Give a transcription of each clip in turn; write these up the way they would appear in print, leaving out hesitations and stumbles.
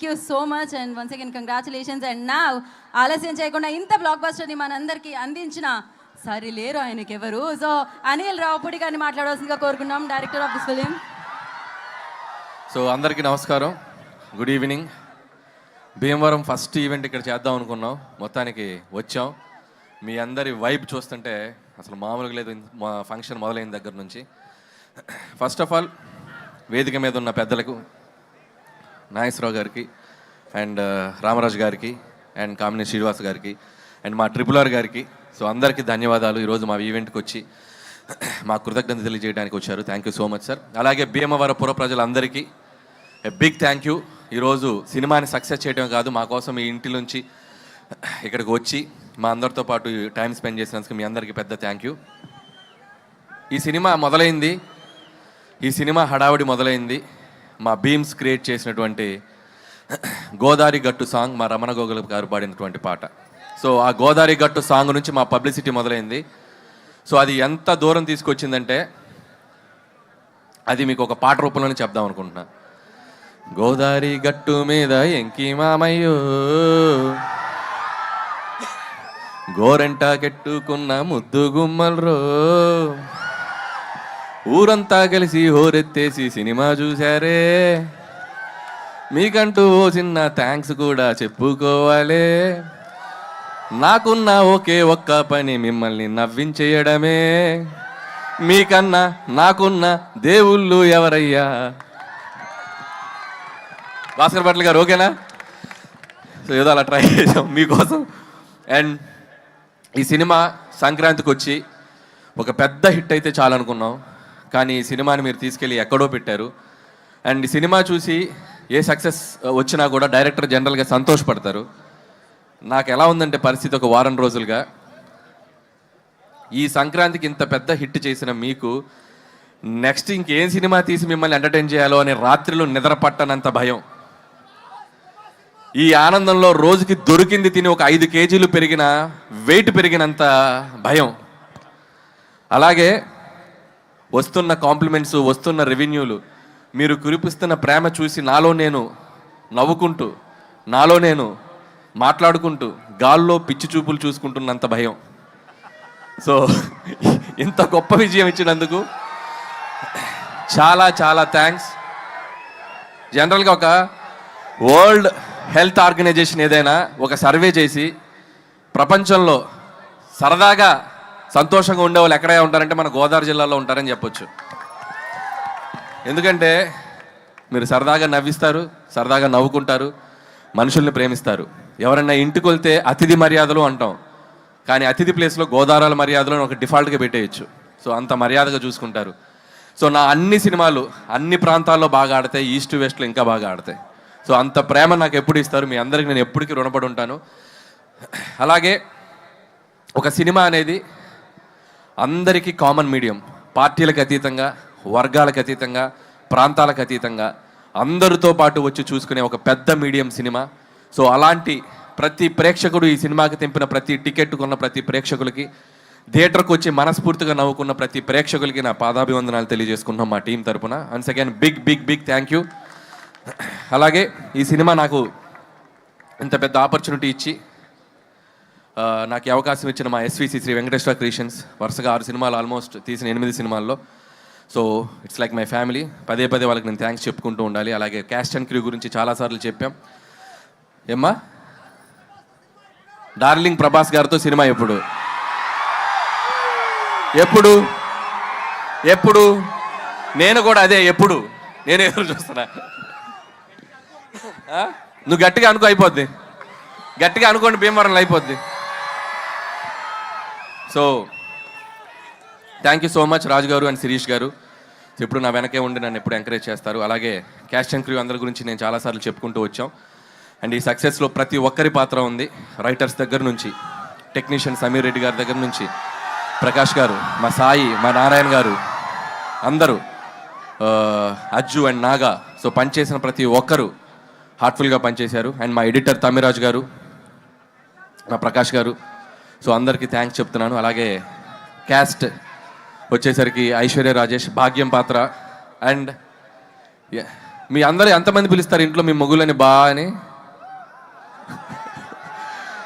Thank you so much and once again congratulations. And now ఆలస్యం చేయకుండా ఇంత black బస్టర్ని మనందరికీ అందించిన సరి లేరు ఆయనకి ఎవరు. సో అనిల్ రావుపూడి గారిని మాట్లాడవలసిందిగా కోరుకున్నాం, director of this film. So అందరికీ నమస్కారం, good evening. Bhimavaram first event ఇక్కడ చేద్దాం అనుకున్నాం, మొత్తానికి వచ్చాం. మీ అందరి వైబ్ చూస్తుంటే అసలు మామూలుగా లేదు మా ఫంక్షన్ మొదలైన దగ్గర నుంచి. ఫస్ట్ ఆఫ్ ఆల్ వేదిక మీద ఉన్న పెద్దలకు, నాగేశ్వరరావు గారికి అండ్ రామరాజు గారికి అండ్ కామినేని శ్రీనివాస్ గారికి అండ్ మా RRR గారికి, సో అందరికీ ధన్యవాదాలు. ఈరోజు మా ఈవెంట్కి వచ్చి మా కృతజ్ఞత తెలియజేయడానికి వచ్చారు. Thank you so much sir. అలాగే భీమవరం పుర ప్రజలందరికీ బిగ్ థ్యాంక్ యూ. ఈరోజు సినిమాని సక్సెస్ చేయడం కాదు, మా కోసం మీ ఇంటి నుంచి ఇక్కడికి వచ్చి మా అందరితో పాటు టైం స్పెండ్ చేసినందుకు మీ అందరికీ పెద్ద థ్యాంక్ యూ. ఈ సినిమా మొదలైంది, ఈ సినిమా హడావిడి మొదలైంది మా బీమ్స్ క్రియేట్ చేసినటువంటి గోదారి గట్టు సాంగ్, మా రమణ గోగుల గారు పాడినటువంటి పాట. సో ఆ గోదారి గట్టు సాంగ్ నుంచి మా పబ్లిసిటీ మొదలైంది. సో అది ఎంత దూరం తీసుకొచ్చిందంటే అది మీకు ఒక పాట రూపంలోనే చెప్దాం అనుకుంటున్నా. గోదారి గట్టు మీద ఎంకి మామయ్యో, గోరంట కెట్టుకున్న ముద్దు గుమ్మల్రో, ఊరంతా కలిసి హోరెత్తేసి సినిమా చూశారే, మీకంటూ ఓ చిన్న థ్యాంక్స్ కూడా చెప్పుకోవాలే, నాకున్న ఒకే ఒక్క పని మిమ్మల్ని నవ్వించేయడమే, మీకన్నా నాకున్న దేవుళ్ళు ఎవరయ్యా. భాస్కర్ భట్ల గారు ఓకేనా? సో ఏదో అలా ట్రై చేసాం మీకోసం. అండ్ ఈ సినిమా సంక్రాంతికి వచ్చి ఒక పెద్ద హిట్ అయితే చాలనుకున్నాం, కానీ ఈ సినిమాని మీరు తీసుకెళ్ళి ఎక్కడో పెట్టారు. అండ్ ఈ సినిమా చూసి ఏ సక్సెస్ వచ్చినా కూడా డైరెక్టర్ జనరల్గా సంతోషపడతారు. నాకు ఎలా ఉందంటే పరిస్థితి ఒక వారం రోజులుగా, ఈ సంక్రాంతికి ఇంత పెద్ద హిట్ చేసిన మీకు నెక్స్ట్ ఇంకేం సినిమా తీసి మిమ్మల్ని ఎంటర్టైన్ చేయాలో అనే రాత్రిలో నిద్ర పట్టనంత భయం. ఈ ఆనందంలో రోజుకి దొరికింది తిని ఒక 5 కేజీలు పెరిగిన వెయిట్ పెరిగినంత భయం. అలాగే వస్తున్న కాంప్లిమెంట్స్, వస్తున్న రెవెన్యూలు, మీరు కురిపిస్తున్న ప్రేమ చూసి నాలో నేను నవ్వుకుంటూ, నాలో నేను మాట్లాడుకుంటూ గాల్లో పిచ్చి చూపులు చూసుకుంటున్నంత భయం. సో ఇంత గొప్ప విజయం ఇచ్చినందుకు చాలా చాలా థ్యాంక్స్. జనరల్గా ఒక వరల్డ్ హెల్త్ ఆర్గనైజేషన్ ఏదైనా ఒక సర్వే చేసి ప్రపంచంలో సరదాగా సంతోషంగా ఉండేవాళ్ళు ఎక్కడే ఉంటారంటే మన గోదావరి జిల్లాలో ఉంటారని చెప్పొచ్చు. ఎందుకంటే మీరు సరదాగా నవ్విస్తారు, సరదాగా నవ్వుకుంటారు, మనుషుల్ని ప్రేమిస్తారు. ఎవరన్నా ఇంటికి వెళ్తే అతిథి మర్యాదలు అంటాం, కానీ అతిథి ప్లేస్లో గోదావరి మర్యాదలు ఒక డిఫాల్ట్గా పెట్టేయచ్చు. సో అంత మర్యాదగా చూసుకుంటారు. సో నా అన్ని సినిమాలు అన్ని ప్రాంతాల్లో బాగా ఆడతాయి, ఈస్ట్ వెస్ట్లో ఇంకా బాగా ఆడతాయి. సో అంత ప్రేమ నాకు ఎప్పుడు ఇస్తారు, మీ అందరికి నేను ఎప్పటికీ రుణపడి ఉంటాను. అలాగే ఒక సినిమా అనేది అందరికీ కామన్ మీడియం, పార్టీలకు అతీతంగా, వర్గాలకు అతీతంగా, ప్రాంతాలకు అతీతంగా అందరితో పాటు వచ్చి చూసుకునే ఒక పెద్ద మీడియం సినిమా. సో అలాంటి ప్రతి ప్రేక్షకుడు, ఈ సినిమాకి తెంపిన ప్రతి టికెట్ కొన్న ప్రతి ప్రేక్షకులకి, థియేటర్కి వచ్చి మనస్ఫూర్తిగా నవ్వుకున్న ప్రతి ప్రేక్షకులకి నా పాదాభివందనాలు తెలియజేసుకుంటున్నాం మా టీం తరపున. Once again big big big thank you. అలాగే ఈ సినిమా నాకు ఇంత పెద్ద ఆపర్చునిటీ ఇచ్చి నాకు ఈ అవకాశం ఇచ్చిన మా SVC శ్రీ వెంకటేశ్వర క్రియేషన్స్, వరుసగా 6 సినిమాలు ఆల్మోస్ట్ తీసిన 8 సినిమాల్లో. So it's like my family. పదే పదే వాళ్ళకి నేను థ్యాంక్స్ చెప్పుకుంటూ ఉండాలి. అలాగే క్యాస్ట్ అండ్ క్రూ గురించి చాలాసార్లు చెప్పాం. ఏమ్మా డార్లింగ్ ప్రభాస్ గారితో సినిమా ఎప్పుడు ఎప్పుడు ఎప్పుడు నేను కూడా అదే ఎప్పుడు నేను ఎదురు చూస్తున్నా. నువ్వు గట్టిగా అనుకో, అయిపోద్ది. గట్టిగా అనుకోండి, భీమవరంలో అయిపోద్ది. So thank you so much Raju garu and Sirish గారు. ఎప్పుడు నా వెనకే ఉండి నన్ను ఎప్పుడు ఎంకరేజ్ చేస్తారు. అలాగే క్యాస్ట్ అండ్ క్రూ అందరి గురించి నేను చాలాసార్లు చెప్పుకుంటూ వచ్చాం. అండ్ ఈ సక్సెస్లో ప్రతి ఒక్కరి పాత్ర ఉంది. రైటర్స్ దగ్గర నుంచి, టెక్నీషియన్ సమీర్ రెడ్డి గారి దగ్గర నుంచి, ప్రకాష్ గారు, మా సాయి, మా నారాయణ గారు, అందరూ, అజ్జు అండ్ నాగా. సో పనిచేసిన ప్రతి ఒక్కరు హార్ట్ఫుల్గా పనిచేశారు. అండ్ మా ఎడిటర్ తమిరాజు గారు, మా ప్రకాష్ గారు. సో అందరికీ థ్యాంక్స్ చెప్తున్నాను. అలాగే క్యాస్ట్ వచ్చేసరికి ఐశ్వర్య రాజేష్ భాగ్యం పాత్ర అండ్ మీ అందరూ ఎంతమంది పిలుస్తారు ఇంట్లో మీ మొగులని బా అని?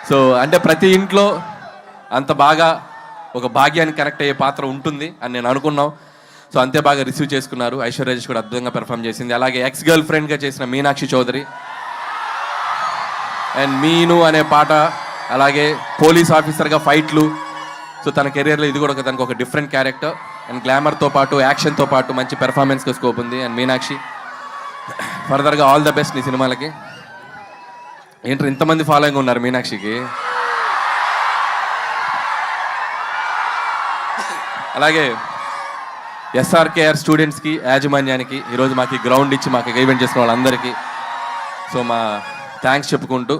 సో అంటే ప్రతి ఇంట్లో అంత బాగా ఒక భాగ్యానికి కనెక్ట్ అయ్యే పాత్ర ఉంటుంది అని నేను అనుకున్నాం. సో అంతే బాగా రిసీవ్ చేసుకున్నారు. ఐశ్వర్య రాజేష్ కూడా అద్భుతంగా పెర్ఫామ్ చేసింది. అలాగే ఎక్స్ గర్ల్ ఫ్రెండ్గా చేసిన మీనాక్షి చౌదరి అండ్ మీను అనే పాట, అలాగే పోలీస్ ఆఫీసర్గా ఫైట్లు. సో తన కెరియర్లో ఇది కూడా తనకు ఒక డిఫరెంట్ క్యారెక్టర్ అండ్ గ్లామర్తో పాటు యాక్షన్తో పాటు మంచి పెర్ఫార్మెన్స్కి స్కోప్ ఉంది. అండ్ మీనాక్షి ఫర్దర్గా ఆల్ ద బెస్ట్ నీ సినిమాలకి. ఏంటో ఇంతమంది ఫాలోయింగ్ ఉన్నారు మీనాక్షికి. అలాగే ఎస్ఆర్కేఆర్ స్టూడెంట్స్కి, యాజమాన్యానికి, ఈరోజు మాకు గ్రౌండ్ ఇచ్చి మాకు ఈవెంట్ చేసిన వాళ్ళందరికీ సో మా థ్యాంక్స్ చెప్పుకుంటూ,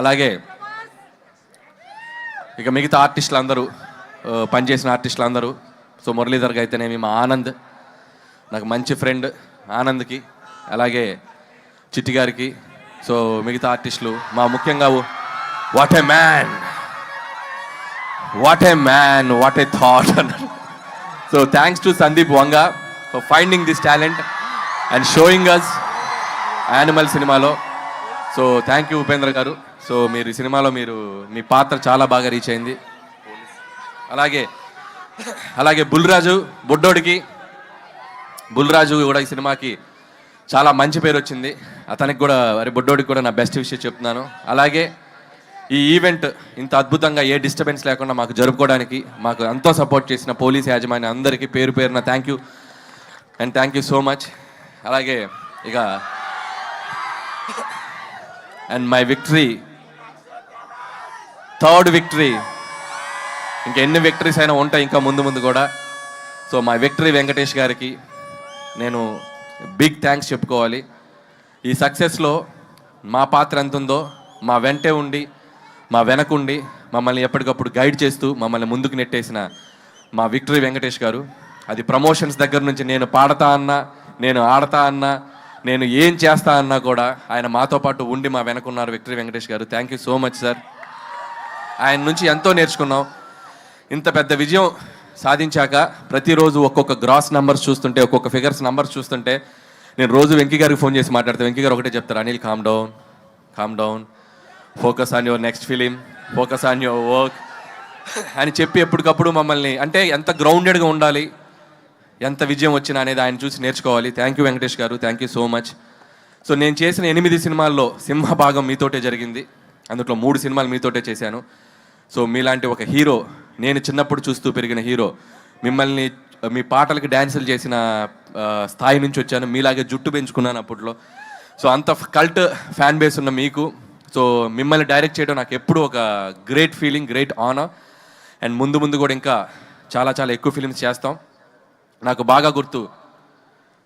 అలాగే ఇక మిగతా ఆర్టిస్టులు అందరూ, పనిచేసిన ఆర్టిస్టులు అందరూ, సో మురళీధర్కి అయితేనేమి, మా ఆనంద్ నాకు మంచి ఫ్రెండ్ ఆనంద్కి, అలాగే చిట్టి గారికి, సో మిగతా ఆర్టిస్టులు, మా ముఖ్యంగా what a man, what a man, what a thought అన్నారు. So thanks to Sandeep Vanga for finding this talent and showing us Animal సినిమాలో. So thank you Upendra garu. So మీరు ఈ సినిమాలో మీ పాత్ర చాలా బాగా రీచ్ అయింది. అలాగే బుల్రాజు కూడా ఈ సినిమాకి చాలా మంచి పేరు వచ్చింది. అతనికి కూడా బుడ్డోడికి కూడా నా బెస్ట్ విషయం చెప్తున్నాను. అలాగే ఈ ఈవెంట్ ఇంత అద్భుతంగా ఏ డిస్టర్బెన్స్ లేకుండా మాకు జరుపుకోవడానికి మాకు ఎంతో సపోర్ట్ చేసిన పోలీస్ యాజమాన్యం అందరికీ పేరు పేరున thank you and thank you so much. అలాగే ఇక and my victory, third victory, ఇంకా ఎన్ని విక్టరీస్ అయినా ఉంటాయి ఇంకా ముందు కూడా. సో మై విక్టరీ వెంకటేష్ గారికి నేను బిగ్ థ్యాంక్స్ చెప్పుకోవాలి. ఈ సక్సెస్లో మా పాత్ర ఎంత ఉందో మా వెంటే ఉండి, మా వెనకుండి మమ్మల్ని ఎప్పటికప్పుడు గైడ్ చేస్తూ మమ్మల్ని ముందుకు నెట్టేసిన మా విక్టరీ వెంకటేష్ గారు. అది ప్రమోషన్స్ దగ్గర నుంచి నేను పాడతా అన్నా, నేను ఆడతా అన్నా, నేను ఏం చేస్తా అన్నా కూడా ఆయన మాతో పాటు ఉండి మా వెనకున్నారు విక్టరీ వెంకటేష్ గారు. Thank you so much sir. ఆయన నుంచి ఎంతో నేర్చుకున్నాం. ఇంత పెద్ద విజయం సాధించాక ప్రతిరోజు ఒక్కొక్క గ్రాస్ నెంబర్స్ చూస్తుంటే, ఒక్కొక్క ఫిగర్స్ నెంబర్స్ చూస్తుంటే నేను రోజు వెంకీ గారికి ఫోన్ చేసి మాట్లాడితే వెంకీ గారు ఒకటే చెప్తారు, Anil calm down, focus on your next film, focus on your work అని చెప్పి ఎప్పటికప్పుడు మమ్మల్ని, అంటే ఎంత గ్రౌండెడ్గా ఉండాలి, ఎంత విజయం వచ్చినా అనేది ఆయన చూసి నేర్చుకోవాలి. థ్యాంక్ యూ వెంకటేష్ గారు, thank you so much. So నేను చేసిన 8 సినిమాల్లో సింహభాగం మీతోటే జరిగింది. అందులో 3 సినిమాలు మీతోటే చేశాను. సో మీలాంటి ఒక హీరో, నేను చిన్నప్పుడు చూస్తూ పెరిగిన హీరో, మిమ్మల్ని మీ పాటలకి డ్యాన్సులు చేసిన స్థాయి నుంచి వచ్చాను. మీలాగే జుట్టు పెంచుకున్నాను అప్పట్లో. సో అంత కల్ట్ ఫ్యాన్ బేస్ ఉన్న మీకు, సో మిమ్మల్ని డైరెక్ట్ చేయడం నాకు ఎప్పుడు ఒక great feeling, great honour. And ముందు కూడా ఇంకా చాలా చాలా ఎక్కువ ఫిలిమ్స్ చేస్తాం. నాకు బాగా గుర్తు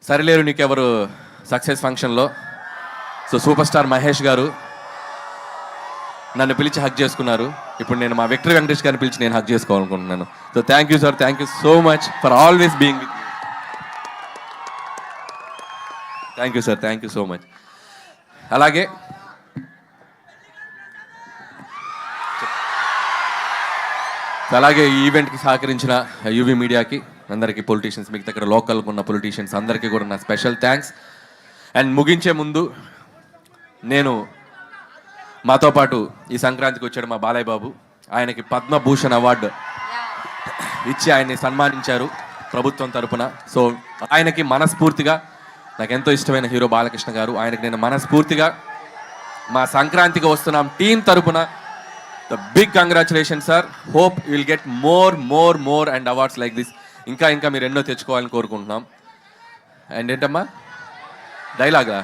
సరిలేరు నీకెవరు సక్సెస్ ఫంక్షన్లో సో సూపర్ స్టార్ మహేష్ గారు నన్ను పిలిచి హగ్ చేసుకున్నారు. ఇప్పుడు నేను మా విక్టరీ వెంకటేష్ గారిని పిలిచి నేను హగ్ చేసుకోవాలనుకుంటున్నాను. So thank you sir, thank you so much for always being with me. Thank you sir, thank you so much. అలాగే ఈ ఈవెంట్కి సహకరించిన యూవీ మీడియాకి అందరికీ, పొలిటీషియన్స్, మీకు దగ్గర లోకల్గా ఉన్న పొలిటీషియన్స్ అందరికీ కూడా నా స్పెషల్ థ్యాంక్స్. అండ్ ముగించే ముందు నేను మాతో పాటు ఈ సంక్రాంతికి వచ్చాడు మా బాలయ్య బాబు. ఆయనకి పద్మభూషణ్ అవార్డు ఇచ్చి ఆయన్ని సన్మానించారు ప్రభుత్వం తరపున. సో ఆయనకి మనస్ఫూర్తిగా, నాకు ఎంతో ఇష్టమైన హీరో బాలకృష్ణ గారు, ఆయనకి నేను మనస్ఫూర్తిగా మా సంక్రాంతికి వస్తున్నాం టీం తరపున the big congratulation sir. Hope you will get more and awards like this. ఇంకా మీరు ఎన్నో తెచ్చుకోవాలని కోరుకుంటున్నాం. అండ్ ఏంటమ్మా డైలాగా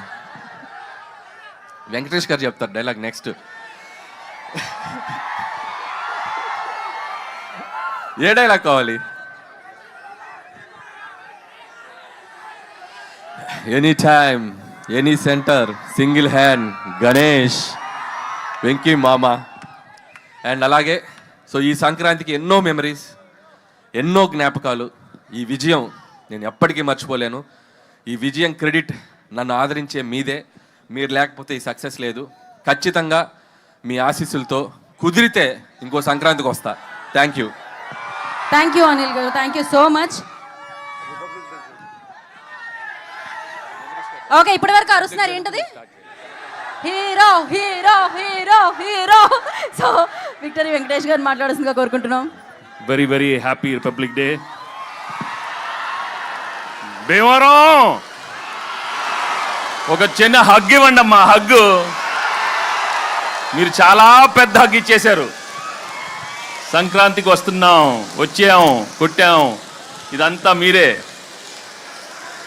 వెంకటేష్ గారు చెప్తారు డైలాగ్ నెక్స్ట్. ఏ డైలాగ్ కావాలి? Any time, any centre, single hand, Ganesh, Venky మామ. అండ్ అలాగే సో ఈ సంక్రాంతికి ఎన్నో మెమరీస్, ఎన్నో జ్ఞాపకాలు. ఈ విజయం నేను ఎప్పటికీ మర్చిపోలేను. ఈ విజయం క్రెడిట్ నన్ను ఆదరించే మీదే. మీరు లేకపోతే ఈ సక్సెస్ లేదు. ఖచ్చితంగా మీ ఆశీస్సులతో కుదిరితే ఇంకో సంక్రాంతికి వస్తా. థ్యాంక్ యూ అనిల్ గారు, thank you so much. Okay, ఇప్పటి వరకు అరుస్తున్నారు ఏంటది? Hero hero hero hero. So victory Venkatesh గారు మాట్లాడాల్సిందిగా కోరుకుంటున్నాం. Very very happy republic day. Bhimavaram ఒక చిన్న హగ్ ఇవ్వండి అమ్మా, హగ్గు. మీరు చాలా పెద్ద హగ్ ఇచ్చేశారు. సంక్రాంతికి వస్తున్నాం, వచ్చాం, కొట్టాం, ఇదంతా మీరే.